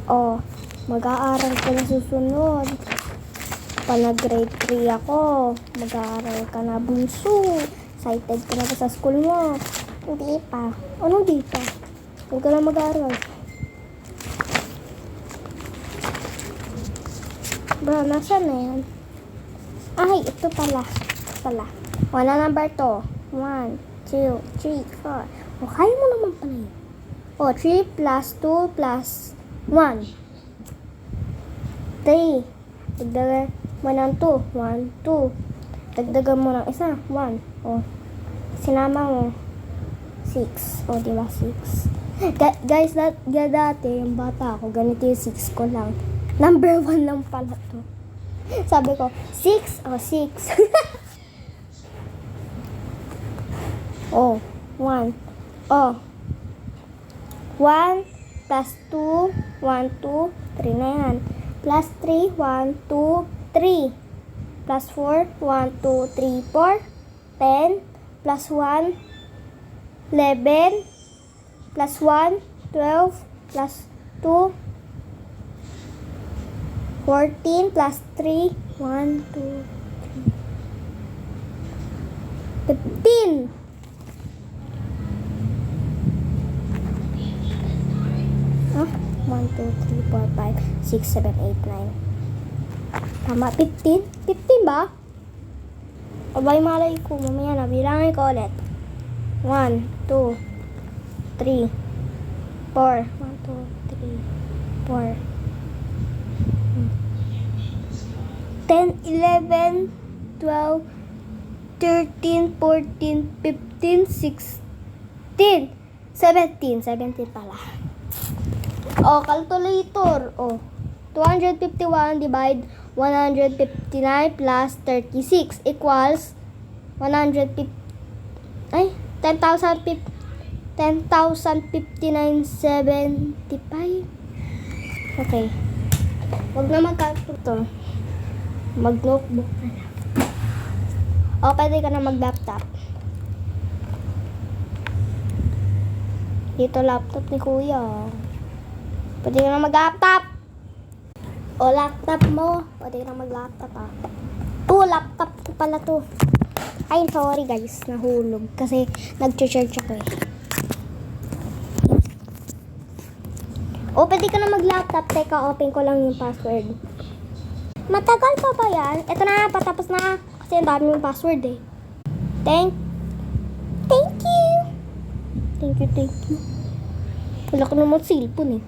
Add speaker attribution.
Speaker 1: Oh, mag-aaral ka na susunod. Pag grade 3 ako, mag-aaral ka na, bunso. Excited ka na ba sa school mo? Hindi pa. Ano di pa? Huwag ka na mag-aaral. Bro, nasaan na yan? Ay, ito pala. Wala number to. 1, 2, 3, 4. O, kaya mo naman pala yun. O, 3 plus 2 plus 1. 3. Dagdagan mo ng 2. 1, 2. Dagdagan mo ng isa. 1. O, sinama mo. 6. O, diba 6? Guys, dati yung bata ako, ganito yung 6 ko lang. Number 1 lang pala to. Sabi ko, 6 o 6. Oh, 1. Oh. 1 plus 2, 1, 2, 3 na yan. Plus 3, 1, 2, 3. Plus 4, 1, 2, 3, 4. 10. Plus 1, 11. Plus 1, 12. Plus 2, 14. Plus 3, 1, 2, 3. 15. Huh? 1, 2, 3, 4, 5, 6, 7, 8, 9. Tama, 15? 15 ba? Abay, malay ko. Mamaya na, bilangin ko ulit. 1, 2, 3, 4. 1, 2, 3, 4. 10, 11, 12, 13, 14, 15, 16, 17. 17 pala. O, calculator. O, 251 divide 159 plus 36 equals 150. Ay, 10,059.75. Okay. Huwag na mag-calculator. Mag-notebook na lang. O, pwede ka na mag-laptop. Dito laptop ni kuya. Pwede ka na mag-laptop. O, laptop mo. Pwede ka na mag-laptop, ah. Laptop ko pala to. Ay, sorry guys. Nahulog. Kasi nag-charge ako eh. O, pwede ka na mag-laptop. Teka, open ko lang yung password. Matagal pa ba yan? Ito na, patapos na. Kasi ang dami yung password eh. Thank you. Thank you. Wala ko naman cellphone eh.